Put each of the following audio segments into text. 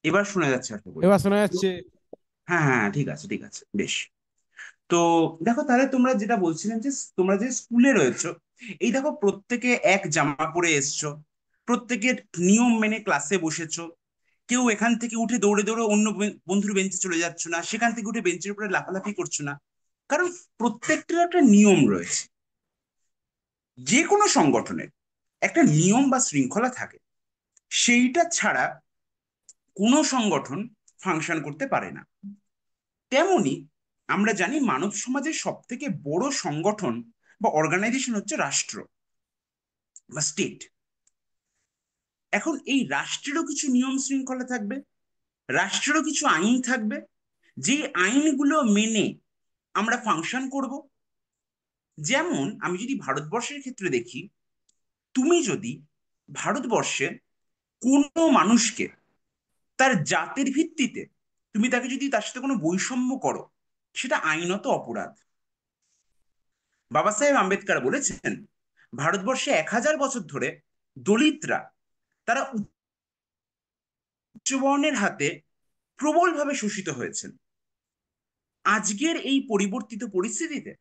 এবার শোনা যাচ্ছে আশা করি। এবার শোনা যাচ্ছে। হ্যাঁ হ্যাঁ হ্যাঁ, ঠিক আছে ঠিক আছে, বেশ। তো দেখো, তাহলে তোমরা যেটা বলছিলেন যে তোমরা যে স্কুলে রয়েছো, এই দেখো প্রত্যেকে এক জামা পরে এসছো, প্রত্যেকের নিয়ম মেনে ক্লাসে বসেছো। কেউ এখান থেকে উঠে দৌড়ে দৌড়ে অন্য বন্ধুর বেঞ্চে চলে যাচ্ছ না, সেখান থেকে উঠে বেঞ্চের উপরে লাফালাফি করছো না। কারণ প্রত্যেকটার একটা নিয়ম রয়েছে। যে কোনো সংগঠনের একটা নিয়ম বা শৃঙ্খলা থাকে, সেইটা ছাড়া কোনো সংগঠন ফাংশন করতে পারে না। তেমনি আমরা জানি মানব সমাজের সব থেকে বড় সংগঠন বা অর্গানাইজেশন হচ্ছে রাষ্ট্র বা স্টেট। এখন এই রাষ্ট্রেরও কিছু নিয়ম শৃঙ্খলা থাকবে, রাষ্ট্রেরও কিছু আইন থাকবে, যে আইনগুলো মেনে আমরা ফাংশন করব। যেমন আমি যদি ভারতবর্ষের ক্ষেত্রে দেখি, তুমি যদি ভারতবর্ষে কোনো মানুষকে তার জাতের ভিত্তিতে তুমি তাকে যদি তার সাথে কোনো বৈষম্য করো, সেটা আইনত অপরাধ। বাবা সাহেব আম্বেদকর বলেছেন, ভারতবর্ষে 1000 বছর ধরে দলিতরা, তারা উচ্চবর্ণের হাতে প্রবলভাবে শোষিত হয়েছেন। আজকের এই পরিবর্তিত পরিস্থিতিতে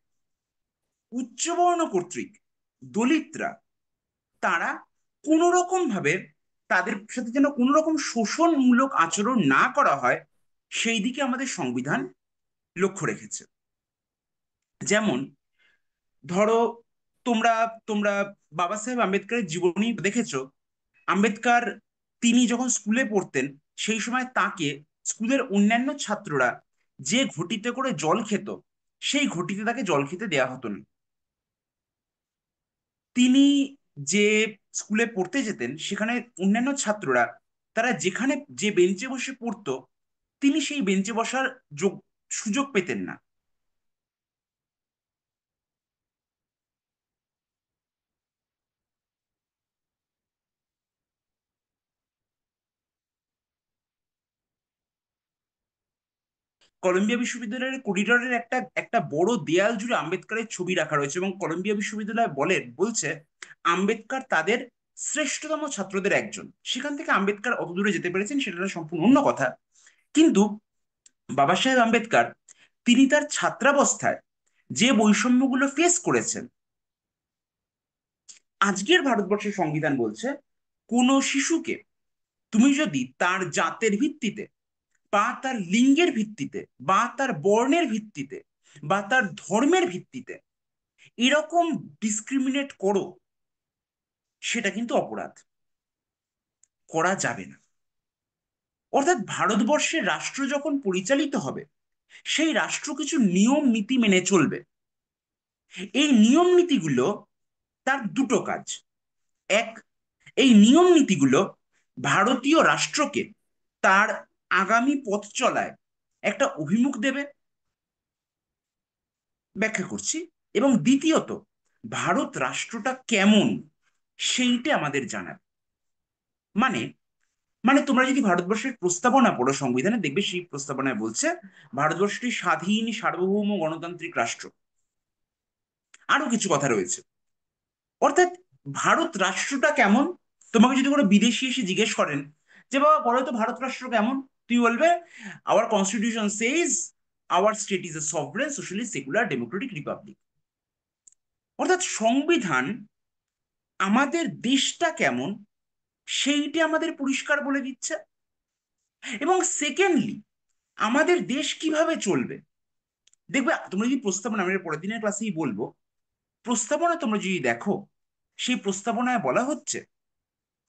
উচ্চবর্ণ কর্তৃক দলিতরা, তারা কোনো রকম ভাবে তাদের সাথে যেন কোনো রকম শোষণমূলক আচরণ না করা হয়, সেই দিকে আমাদের সংবিধান লক্ষ্য রেখেছে। যেমন ধরো, তোমরা তোমরা বাবা সাহেব আম্বেদকরের জীবনী দেখেছো। আম্বেদকর, তিনি যখন স্কুলে পড়তেন, সেই সময় তাকে স্কুলের অন্যান্য ছাত্ররা যে ঘটিতে করে জল খেত, সেই ঘটিতে তাকে জল খেতে দেয়া হতো না। তিনি যে স্কুলে পড়তে যেতেন, সেখানে অন্যান্য ছাত্ররা, তারা যেখানে যে বেঞ্চে বসে পড়তো, তিনি সেই বেঞ্চে বসার সুযোগ পেতেন না। কলম্বিয়া বিশ্ববিদ্যালয়ের করিডোরের একটা একটা বড় দেয়াল জুড়ে আম্বেদকরের ছবি রাখা রয়েছে, এবং কলম্বিয়া বিশ্ববিদ্যালয় বলছে আম্বেদকর তাদের শ্রেষ্ঠতম ছাত্রদের একজন। সেখান থেকে আম্বেদকর অত দূরে যেতে পেরেছেন সেটা একটা সম্পূর্ণ অন্য কথা। কিন্তু বাবা সাহেব আম্বেদকর, তিনি তার ছাত্রাবস্থায় যে বৈষম্যগুলো ফেস করেছেন, আজকের ভারতবর্ষের সংবিধান বলছে কোনো শিশুকে তুমি যদি তার জাতের ভিত্তিতে বা তার লিঙ্গের ভিত্তিতে বা তার বর্ণের ভিত্তিতে বা তার ধর্মের ভিত্তিতে এরকম ডিসক্রিমিনেট করো, সেটা কিন্তু অপরাধ, করা যাবে না। অর্থাৎ ভারতবর্ষের রাষ্ট্র যখন পরিচালিত হবে, সেই রাষ্ট্র কিছু নিয়ম নীতি মেনে চলবে। এই নিয়ম নীতিগুলো, তার দুটো কাজ। এক, এই নিয়ম নীতিগুলো ভারতীয় রাষ্ট্রকে তার আগামী পথ চলায় একটা অভিমুখ দেবে। ব্যাখ্যা করছি। এবং দ্বিতীয়ত, ভারত রাষ্ট্রটা কেমন, সেইটা আমাদের জানার। মানে মানে তোমরা যদি ভারতবর্ষের প্রস্তাবনা পড়ো সংবিধানে, দেখবে সেই প্রস্তাবনায় বলছে ভারতবর্ষটি স্বাধীন সার্বভৌম গণতান্ত্রিক রাষ্ট্র। আরো কিছু কথা রয়েছে। অর্থাৎ ভারত রাষ্ট্রটা কেমন, তোমাকে যদি কোনো বিদেশি এসে জিজ্ঞেস করেন যে বাবা বলো তো ভারত রাষ্ট্র কেমন, তুমি বলবে hour constitution Sage our state is a sovereign socially secular Democratic Republic. অর্থাৎ সংবিধান আমাদের দেশটা কেমন, সেইটা আমাদের পরিষ্কার বলে দিচ্ছে। এবং সেকেন্ডলি, আমাদের দেশ কিভাবে চলবে। দেখবে তোমরা যদি প্রস্তাবনা, আমি এর পরের দিনের ক্লাসেই বলবো, প্রস্তাবনা তোমরা যদি দেখো, সেই প্রস্তাবনায় বলা হচ্ছে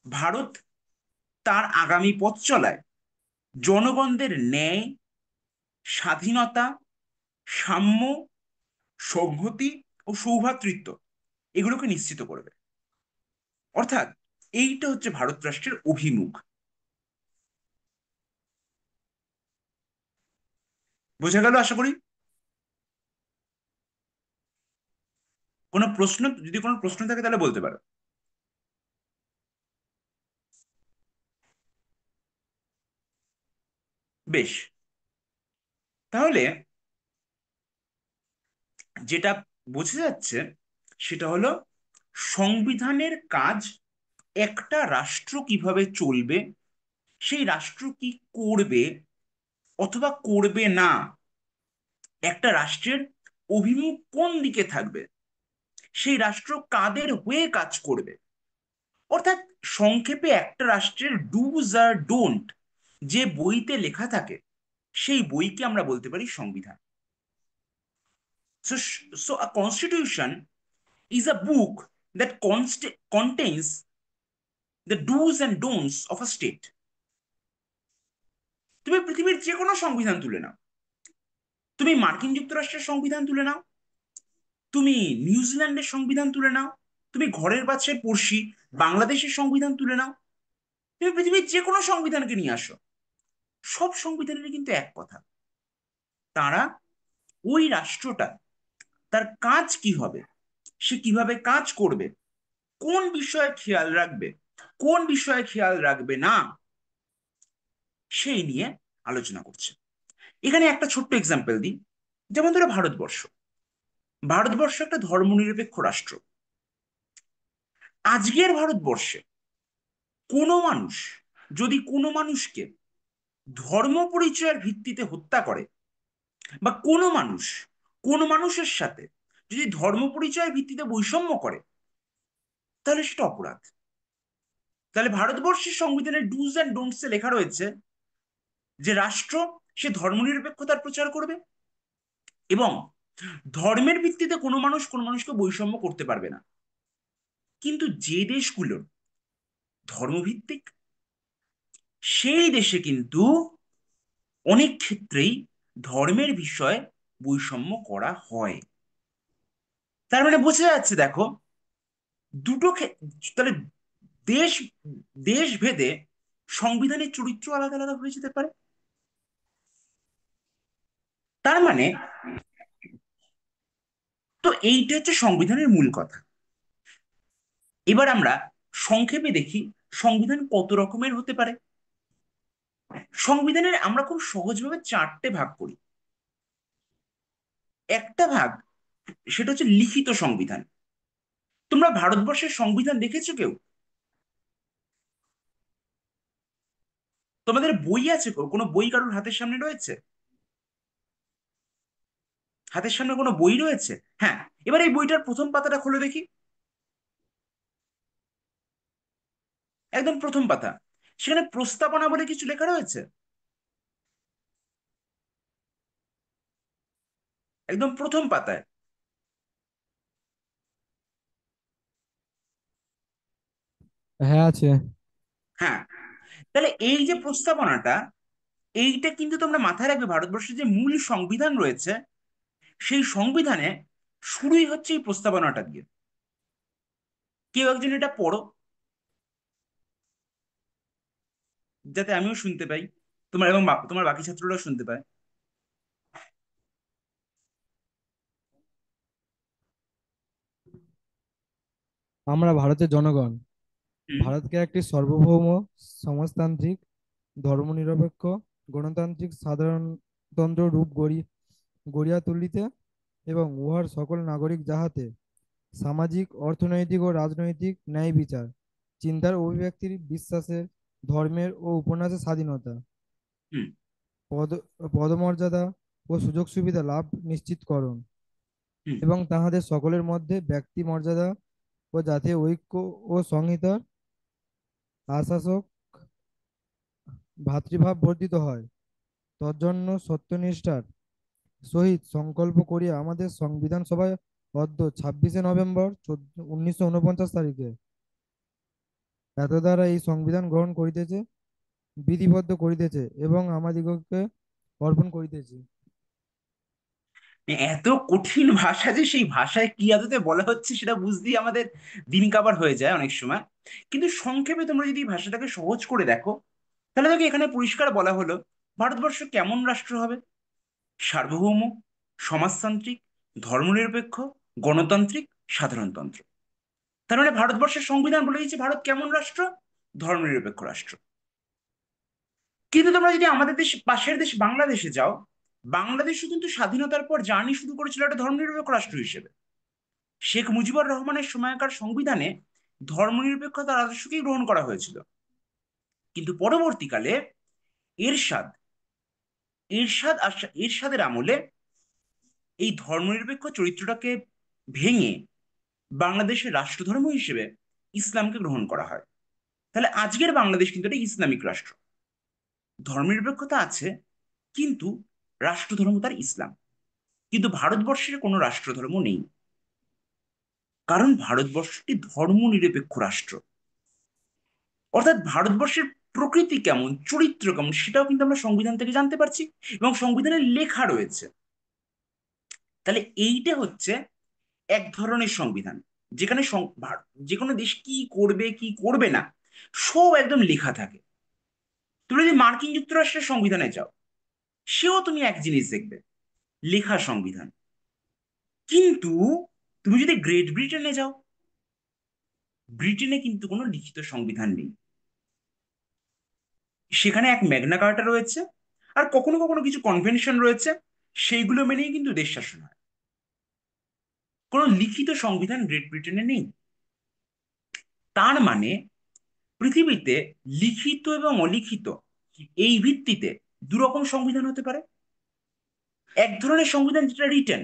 ভারত তার আগামী পথ চলায় জনগণদের ন্যায়, স্বাধীনতা, সাম্য, সংহতি ও সৌভ্রাতৃত্ব, এগুলোকে নিশ্চিত করবে। অর্থাৎ এইটা হচ্ছে ভারত রাষ্ট্রের অভিমুখ। বোঝা গেল আশা করি। কোনো প্রশ্ন, যদি কোনো প্রশ্ন থাকে তাহলে বলতে পারো। বেশ, তাহলে যেটা বোঝা যাচ্ছে সেটা হলো, সংবিধানের কাজ একটা রাষ্ট্র কিভাবে চলবে, সেই রাষ্ট্র কি করবে অথবা করবে না, একটা রাষ্ট্রের অভিমুখ কোন দিকে থাকবে, সেই রাষ্ট্র কাদের হয়ে কাজ করবে, অর্থাৎ সংক্ষেপে একটা রাষ্ট্রের ডুজ আর ডোন্ট যে বইতে লেখা থাকে, সেই বইকে আমরা বলতে পারি সংবিধান। So a constitution is a book that contains the do's and don'ts of a state. তুমি পৃথিবীর যে কোনো সংবিধান তুলে নাও, তুমি মার্কিন যুক্তরাষ্ট্রের সংবিধান তুলে নাও, তুমি নিউজিল্যান্ডের সংবিধান তুলে নাও, তুমি ঘরের পাশে পড়শি বাংলাদেশের সংবিধান তুলে নাও, তুমি পৃথিবীর যে কোনো সংবিধানকে নিয়ে আসো, সব সংবিধানের কিন্তু এক কথা, তারা ওই রাষ্ট্রটা তার কাজ কি হবে, সে কিভাবে কাজ করবে, কোন বিষয়ে খেয়াল রাখবে, কোন বিষয়ে খেয়াল রাখবে না, সেই নিয়ে আলোচনা করছে। এখানে একটা ছোট্ট এক্সাম্পল দিই। যেমন ধরো ভারতবর্ষ, ভারতবর্ষ একটা ধর্মনিরপেক্ষ রাষ্ট্র। আজকের ভারতবর্ষে কোনো মানুষ যদি কোনো মানুষকে ধর্ম পরিচয়ের ভিত্তিতে হত্যা করে, বা কোনো মানুষ কোনো মানুষের সাথে যদি ধর্ম পরিচয়ের ভিত্তিতে বৈষম্য করে, তাহলে সেটা অপরাধ। তাহলে ভারতবর্ষের সংবিধানের ডুজ অ্যান্ড ডোন্টস এ লেখা রয়েছে যে রাষ্ট্র সে ধর্মনিরপেক্ষতার প্রচার করবে, এবং ধর্মের ভিত্তিতে কোনো মানুষ কোনো মানুষকে বৈষম্য করতে পারবে না। কিন্তু যে দেশগুলোর ধর্মভিত্তিক, সেই দেশে কিন্তু অনেক ক্ষেত্রেই ধর্মের বিষয়ে বৈষম্য করা হয়। তার মানে বোঝা যাচ্ছে, দেখো, তাহলে দেশ দেশ ভেদে সংবিধানের চরিত্র আলাদা আলাদা হয়ে যেতে পারে। তার মানে, তো এইটা হচ্ছে সংবিধানের মূল কথা। এবার আমরা সংক্ষেপে দেখি সংবিধান কত রকমের হতে পারে। সংবিধানের আমরা খুব সহজভাবে চারটে ভাগ করি। একটা ভাগ, সেটা হচ্ছে লিখিত সংবিধান। তোমরা ভারতবর্ষের সংবিধান দেখেছো কেউ? তোমাদের বই আছে? কোনো বই কারোর হাতের সামনে রয়েছে? হাতের সামনে কোনো বই রয়েছে? হ্যাঁ। এবার এই বইটার প্রথম পাতাটা খুলে দেখি। একদম প্রথম পাতা, সেখানে প্রস্তাবনা বলে কিছু লেখা রয়েছে। একদম প্রথম পাতায়। হ্যাঁ, আছে। হ্যাঁ। তাহলে এই যে প্রস্তাবনাটা, এইটা কিন্তু তোমরা মাথায় রাখবে, ভারতবর্ষের যে মূল সংবিধান রয়েছে, সেই সংবিধানে শুরুই হচ্ছে এই প্রস্তাবনাটা দিয়ে। কেউ একজন এটা পড়ো, যাতে আমিও শুনতে পাই, তোমার এবং তোমার বাকি ছাত্ররাও শুনতে পায়। আমরা ভারতের জনগণ হুম। ভারতকে একটি সার্বভৌম, সমাজতান্ত্রিক, ধর্মনিরপেক্ষ, গণতান্ত্রিক সাধারণতন্ত্র রূপ গড়িয়া তুলিতে এবং উহার সকল নাগরিক যাহাতে সামাজিক, অর্থনৈতিক ও রাজনৈতিক ন্যায় বিচার, চিন্তার অভিব্যক্তির, বিশ্বাসের, ধর্মের ও উপন্যাসের স্বাধীনতা, হুম। পদ পদমর্যাদা ও সুযোগ সুবিধা লাভ নিশ্চিতকরণ হুম। এবং তাহাদের সকলের মধ্যে ব্যক্তি মর্যাদা ও জাতীয় ঐক্য ও সংহিতার আশ্বাসক ভ্রাতৃভাব বর্ধিত হয়। তজ্জন্য সত্যনিষ্ঠার সহিত সংকল্প করিয়া আমাদের সংবিধান সভায় অদ্য 26শে নভেম্বর 1949 তারিখে এত দ্বারা এই সংবিধান গ্রহণ করিতেছে, বিধিবদ্ধ করিতেছে এবং আমাদিগকে অর্পণ করিতেছি। এত কঠিন ভাষা যে সেই ভাষায় কি আদতে বলা হচ্ছে সেটা বুঝতেই আমাদের দিন কাবার হয়ে যায় অনেক সময়। কিন্তু সংক্ষেপে তোমরা যদি এই ভাষাটাকে সহজ করে দেখো, তাহলে দেখো এখানে পরিষ্কার বলা হলো ভারতবর্ষ কেমন রাষ্ট্র হবে: সার্বভৌম, সমাজতান্ত্রিক, ধর্মনিরপেক্ষ, গণতান্ত্রিক, সাধারণতন্ত্র। তার মানে ভারতবর্ষের সংবিধান বলে দিচ্ছে ভারত কেমন রাষ্ট্র: ধর্মনিরপেক্ষ রাষ্ট্র। কিন্তু তোমরা যদি আমাদের দেশ, পাশের দেশ বাংলাদেশে যাও, বাংলাদেশও কিন্তু স্বাধীনতার পর জার্নি শুরু করেছিল একটা ধর্মনিরপেক্ষ রাষ্ট্র হিসেবে। শেখ মুজিবুর রহমানের সময়কার সংবিধানে ধর্মনিরপেক্ষতার আদর্শকেই গ্রহণ করা হয়েছিল। কিন্তু পরবর্তীকালে এরশাদ এরশাদের আমলে এই ধর্মনিরপেক্ষ চরিত্রটাকে ভেঙে বাংলাদেশের রাষ্ট্রধর্ম হিসেবে ইসলামকে গ্রহণ করা হয়। তাহলে আজকের বাংলাদেশ কিন্তু একটা ইসলামিক রাষ্ট্র, ধর্মনিরপেক্ষতা আছে, কিন্তু রাষ্ট্রধর্ম তার ইসলাম। কিন্তু ভারতবর্ষের কোনো রাষ্ট্রধর্ম নেই, কারণ ভারতবর্ষ একটি ধর্মনিরপেক্ষ রাষ্ট্র। অর্থাৎ ভারতবর্ষের প্রকৃতি কেমন, চরিত্র কেমন, সেটাও কিন্তু আমরা সংবিধান থেকে জানতে পারছি, এবং সংবিধানে লেখা রয়েছে। তাহলে এইটা হচ্ছে এক ধরনের সংবিধান, যেখানে যে কোনো দেশ কি করবে কি করবে না সব একদম লেখা থাকে। তুমি যদি মার্কিন যুক্তরাষ্ট্রের সংবিধানে যাও, সেও তুমি এক জিনিস দেখবে, লেখা সংবিধান। কিন্তু তুমি যদি গ্রেট ব্রিটেনে যাও, ব্রিটেনে কিন্তু কোনো লিখিত সংবিধান নেই। সেখানে এক ম্যাগনা কার্টা রয়েছে, আর কখনো কখনো কিছু কনভেনশন রয়েছে, সেইগুলো মেনেই কিন্তু দেশ শাসন হয়। কোনো লিখিত সংবিধান গ্রেট ব্রিটেনে নেই। তার মানে পৃথিবীতে লিখিত এবং অলিখিত এই ভিত্তিতে দুরকম সংবিধান হতে পারে। এক ধরনের সংবিধান যেটা রিটেন,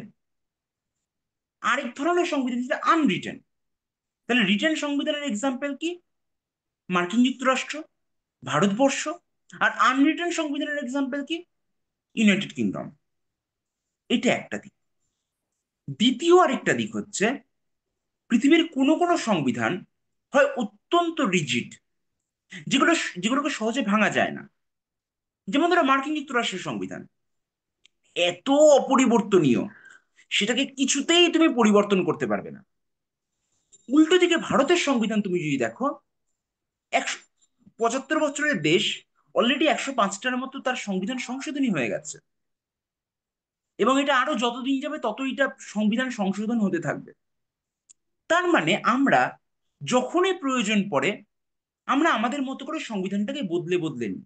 আরেক ধরনের সংবিধান যেটা আনরিটেন। তাহলে রিটেন সংবিধানের এক্সাম্পল কি? মার্কিন যুক্তরাষ্ট্র, ভারতবর্ষ। আর আনরিটেন সংবিধানের এক্সাম্পল কি? United kingdom. এটা একটা দিক। দ্বিতীয় আরেকটা দিক হচ্ছে, পৃথিবীর কোনো কোনো সংবিধান হয় অত্যন্ত রিজিড, যেগুলো যেগুলোকে সহজে ভাঙা যায় না। যেমন ধরো মার্কিন যুক্তরাষ্ট্রের সংবিধান এত অপরিবর্তনীয়, সেটাকে কিছুতেই তুমি পরিবর্তন করতে পারবে না। উল্টো দিকে ভারতের সংবিধান তুমি যদি দেখো, 175 বছরের দেশ, অলরেডি 105টার মতো তার সংবিধান সংশোধনী হয়ে গেছে, এবং এটা আরো যতদিন যাবে তত এটা সংবিধান সংশোধন হতে থাকবে। তার মানে আমরা যখনই প্রয়োজন পড়ে, আমরা আমাদের মতো করে সংবিধানটাকে বদলে বদলে নিই।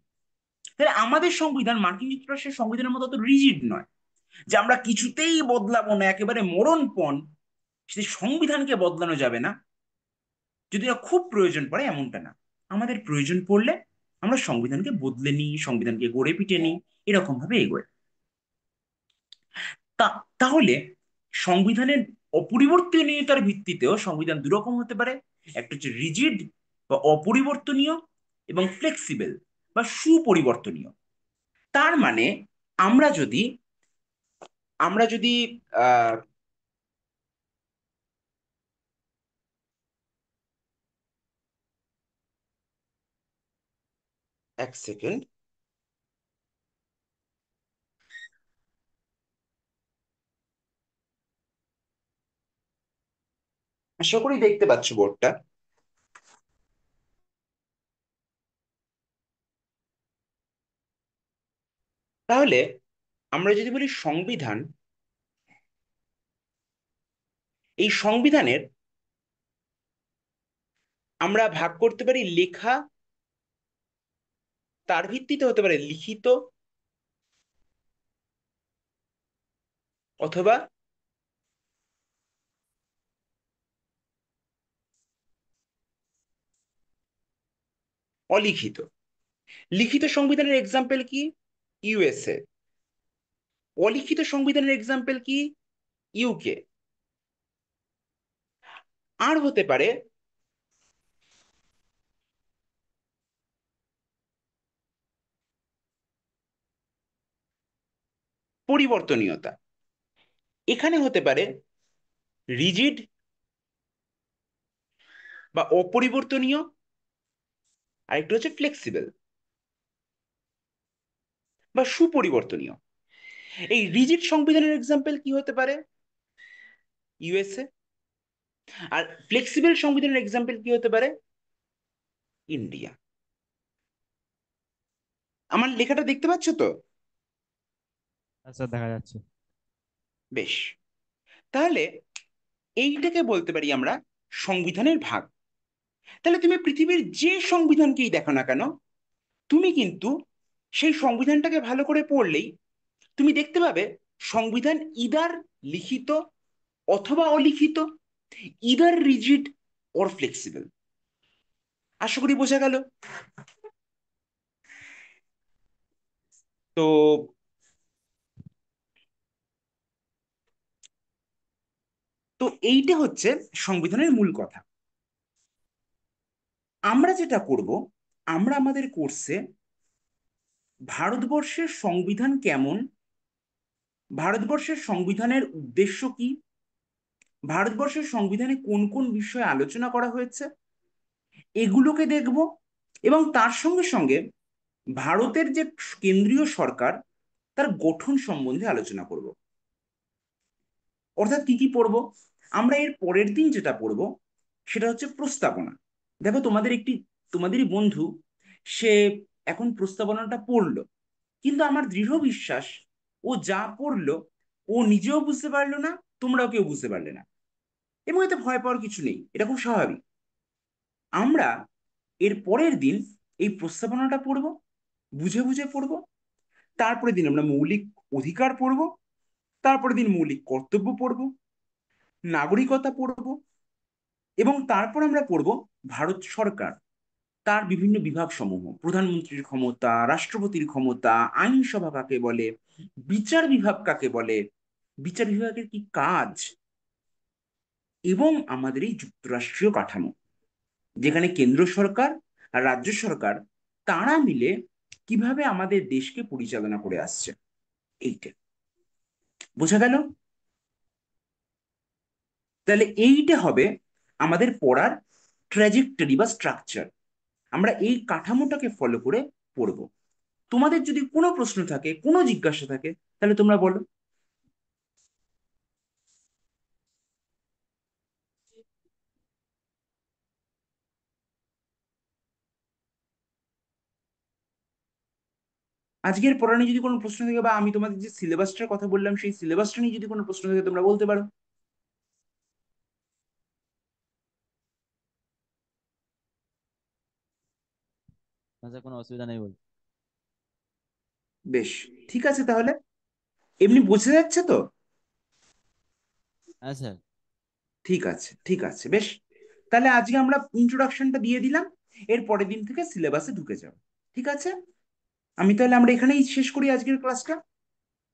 তাহলে আমাদের সংবিধান মার্কিন যুক্তরাষ্ট্রের সংবিধানের মতো অত রিজিড নয়, যে আমরা কিছুতেই বদলাবো না, একেবারে মরণপণ, সেই সংবিধানকে বদলানো যাবে না, যদি না খুব প্রয়োজন পড়ে, এমনটা না। আমাদের প্রয়োজন পড়লে আমরা সংবিধানকে বদলে নিই, সংবিধানকে গড়ে পিটে নিই, এরকম ভাবে এগোয়। তা তাহলে সংবিধানের অপরিবর্তনীয়তার ভিত্তিতেও সংবিধান দুরকম হতে পারে। একটা হচ্ছে রিজিড বা অপরিবর্তনীয়, এবং ফ্লেক্সিবল বা সুপরিবর্তনীয়। তার মানে আমরা যদি আমরা যদি আহ এক সেকেন্ড, আশা করি দেখতে পাচ্ছ বোর্ডটা। তাহলে আমরা যদি বলি সংবিধান, এই সংবিধানের আমরা ভাগ করতে পারি লেখা, তার ভিত্তিতে হতে পারে লিখিত, অথবা অলিখিত। লিখিত সংবিধানের এক্সাম্পল কি? ইউএসএ। অলিখিত সংবিধানের এক্সাম্পল কি? ইউকে। আর হতে পারে পরিবর্তনীয়তা। এখানে হতে পারে রিজিড বা অপরিবর্তনীয়, আরেকটা হচ্ছে ফ্লেক্সিবল বা সুপরিবর্তনীয়। এই রিজিড সংবিধানের এক্সাম্পল কি হতে পারে? ইউএসএ। আর ফ্লেক্সিবল সংবিধানের এক্সাম্পল কি হতে পারে? ইন্ডিয়া। আমার লেখাটা দেখতে পাচ্ছ তো? আচ্ছা, দেখা যাচ্ছে। বেশ। তাহলে এইটাকে বলতে পারি আমরা সংবিধানের ভাগ। তাহলে তুমি পৃথিবীর যে সংবিধানকেই দেখো না কেন, তুমি কিন্তু সেই সংবিধানটাকে ভালো করে পড়লেই তুমি দেখতে পাবে সংবিধান ইদার লিখিত অথবা অলিখিত, ইদার রিজিড অর ফ্লেক্সিবল। আশা করি বোঝা গেল। তো তো এইটা হচ্ছে সংবিধানের মূল কথা। আমরা যেটা করব, আমরা আমাদের কোর্সে ভারতবর্ষের সংবিধান কেমন, ভারতবর্ষের সংবিধানের উদ্দেশ্য কি, ভারতবর্ষের সংবিধানে কোন কোন বিষয়ে আলোচনা করা হয়েছে, এগুলোকে দেখব। এবং তার সঙ্গে সঙ্গে ভারতের যে কেন্দ্রীয় সরকার, তার গঠন সম্বন্ধে আলোচনা করব। অর্থাৎ কি কি পড়ব, আমরা এর পরের দিন যেটা পড়ব সেটা হচ্ছে প্রস্তাবনা। দেখো, তোমাদেরই বন্ধু, সে এখন প্রস্তাবনাটা পড়লো, কিন্তু আমার দৃঢ় বিশ্বাস ও যা পড়লো ও নিজেও বুঝতে পারলো না, তোমরাও কেউ বুঝতে পারলে না। এবং এতে ভয় পাওয়ার কিছু নেই, এটা খুব স্বাভাবিক। আমরা এর পরের দিন এই প্রস্তাবনাটা পড়ব, বুঝে বুঝে পড়ব। তারপরের দিন আমরা মৌলিক অধিকার পড়ব, তারপরের দিন মৌলিক কর্তব্য পড়ব, নাগরিকতা পড়ব, এবং তারপর আমরা পড়ব ভারত সরকার, তার বিভিন্ন বিভাগ সমূহ, প্রধানমন্ত্রীর ক্ষমতা, রাষ্ট্রপতির ক্ষমতা, আইনসভা কাকে বলে, বিচার বিভাগ কাকে বলে, বিচার বিভাগের কি কাজ, এবং আমাদের এই যুক্তরাষ্ট্রীয় কাঠামো, যেখানে কেন্দ্র সরকার আর রাজ্য সরকার তারা মিলে কিভাবে আমাদের দেশকে পরিচালনা করে আসছে। এইটা বোঝা গেল? তাহলে এইটা হবে আমাদের পড়ার ট্র্যাজেক্টরি বা স্ট্রাকচার। আমরা এই কাঠামোটাকে ফলো করে পড়বো। তোমাদের যদি কোনো প্রশ্ন থাকে, কোনো জিজ্ঞাসা থাকে, তাহলে তোমরা বলো। আজকের পড়া নিয়ে যদি কোনো প্রশ্ন থাকে, বা আমি তোমাদের যে সিলেবাসটার কথা বললাম সেই সিলেবাসটা নিয়ে যদি কোনো প্রশ্ন থাকে, তোমরা বলতে পারো। আচ্ছা, কোনো অসুবিধা নেই বল। বেশ, ঠিক আছে তাহলে। এমনি বোঝা যাচ্ছে তো? হ্যাঁ স্যার। ঠিক আছে, ঠিক আছে, বেশ। তাহলে আজকে আমরা ইন্ট্রোডাকশনটা দিয়ে দিলাম, এর পরের দিন থেকে সিলেবাসে ঢুকে যাও। ঠিক আছে, আমরা এখানেই শেষ করি আজকের ক্লাসটা।